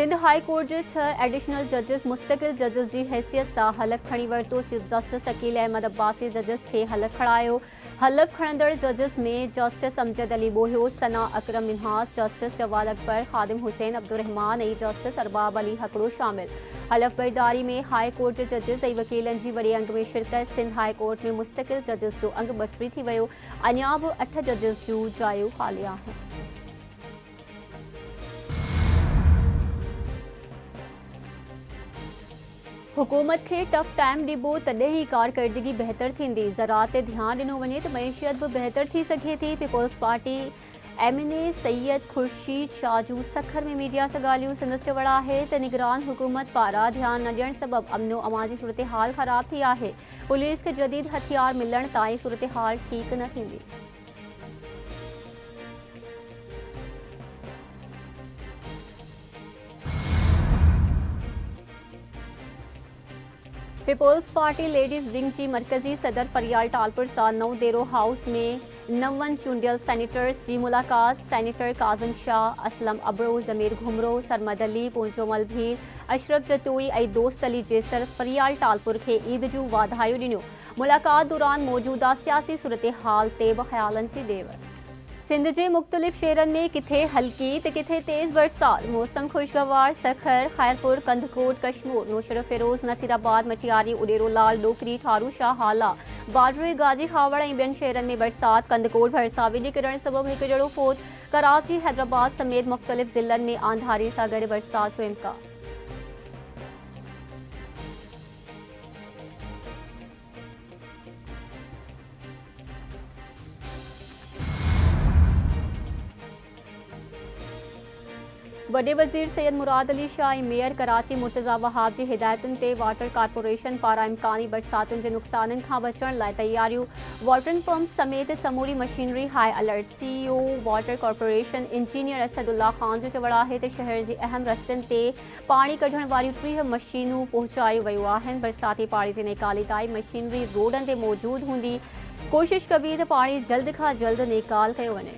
Sindh high court के 6 additional जजिस मुस्तकिल जजिस की हैसियत से हलफ खणी वरतो। चीफ जस्टिस अकील अहमद अब्बासी जजिस के हलफ खड़ायो। हलफ खणंदड़ जजिस में जस्टिस अमजद अली बोहियो, सना अकरम मिन्हास, जस्टिस जवाद अकबर, खादिम हुसैन अब्दुर्रहमान और जस्टिस अरबाब अली हकड़ो शामिल। हलफ बरदारी में हाई कोर्ट के जजिस और वकीलन की वड़ी अंग में शिरकत। सिंध हाई कोर्ट में मुस्तकिल जजिस जो अंग बटरी थी वो। अञा भी 8 जजिस जूं जायूं खाली आहिनि। हुकूमत के टफ टाइम ॾिबो तॾहिं ही कारकर्दगी बेहतर थींदी। ज़राअत ते ध्यान ॾिनो वञे तो मईशियत भी बेहतर थी सके थी। पीपल्स पार्टी MNA सैयद खुर्शीद शाह जूं सखर में मीडिया से ॻाल्हियूं। संदसि चवण है तो निगरान हुकूमत पारा ध्यान न ॾियण सबब अमनो अमान की सूरत हाल ख़राब थी है। पुलिस के जदीद हथियार मिलण ताईं सूरत हाल ठीक न थींदी। पीपल्स पार्टी लेडीज विंग की मरकजी सदर परियाल टालपुर सां नौ देरो हाउस में नवन चूंडियल सेनेटर्स की मुलाकात। सेनेटर काज़िम शाह, असलम अबरो, जमीर घुमरो, सरमद अली, पूंजोमल भीर, अशरफ जतोई और दोस्त अली जेसर परियाल टालपुर के ईद जूं वाधायूं ॾिनियूं। मुलाकात दौरान मौजूदा सियासी सूरत हाल ते भी ख्यालन की देवर। सिंध के मुख्तलिफ शहरन में किथे हल्की तो किथे तेज बरसात। मौसम खुशगवार। सखर, खैरपुर, कंदकोट, कश्मीर, नौशर फिरोज, नसीराबाद, मटियारी, उडेरो लाल, डोकरी, ठारू शाह, हाला, बाडरे, गाजी खावड़ और बेन शहरन में बरसात। कंदकोट भरसा विझी किरण सबब एक जड़ो फोत। कराची, हैदराबाद समेत मुख्तलिफ जिलन में आंधारी सां गॾु बरसात जो इम्कान। वडे वजीर सैयद मुराद अली शाह और मेयर कराची मुर्तज़ा वहाब की हिदायतुन ते वाटर कारपोरेशन पारा इम्कानी बरसातुन के नुकसानन खां बचण लाइ तैयारियूं। वाटरिंग पंप समेत समूरी machinery high alert. CEO water corporation engineer Asadullah Khan जो चवण है तो शहर के अहम रस्तन ते पानी कढण वाली 30 मशीनूं पहुंचाई वयूं आहिनि। बरसाती पानी की निकाली ताईं मशीनरी रोडन ते मौजूद हूंदी। कोशिश कबी तो पानी जल्द खां जल्द निकाल कयो वञे।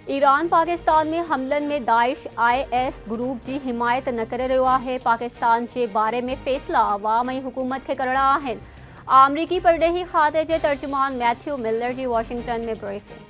ईरान पाकिस्तान में हमलन में दाइश IS ग्रुप की हिमायत न करे रहियो है। पाकिस्तान के बारे में फैसला अवाम और हुकूमत के करणा आहिनि। आमरीकी परॾेही खाते के तर्जुमान मैथ्यू मिलर की वाशिंगटन में ब्रीफिंग।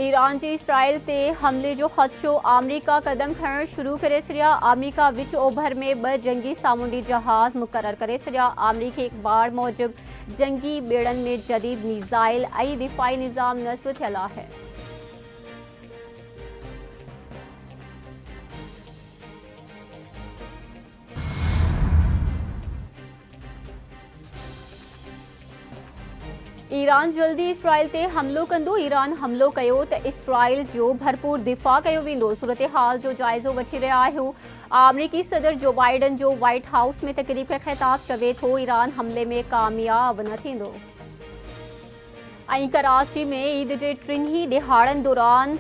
ईरान की इसराइल ते हमले जो ख़दशो। अमरीका कदम खणण शुरू करे छॾिया। अमरीका विच ओभर में 2 जंगी सामूंडी जहाज मुक़रर करे छॾिया। अमरीकी अख़बार मूजिब जंगी बेड़न में जदीद मिसाइल और दिफ़ाई निज़ाम नस्ब थियल है। ईरान जल्दी इसराइल ते हमलो कंदो। ईरान हमलो कयो तो इसराइल जो भरपूर दिफ़ा कयो वेंदो। सूरत हाल जो जायज़ो वठी रहिया आहियूं। अमरीकी सदर जो बाइडन जो व्हाइट हाउस में तकरीब खे ख़िताब चवे थो ईरान हमले में कामयाब न थींदो। कराची में ईद के 3 ॾिहाड़नि दौरान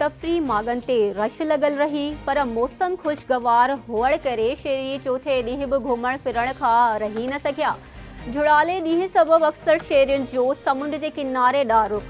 तफरी मागन ते रश लगल रही, पर मौसम खुशगवार हुअण करे शहरी चौथे ॾींहुं भी घुमण फिरण खां रही न सकिया। जुड़ाले ॾींहुं सबब अक्सर शहरियुनि जो समुंड के किनारे ॾांहुं रुख।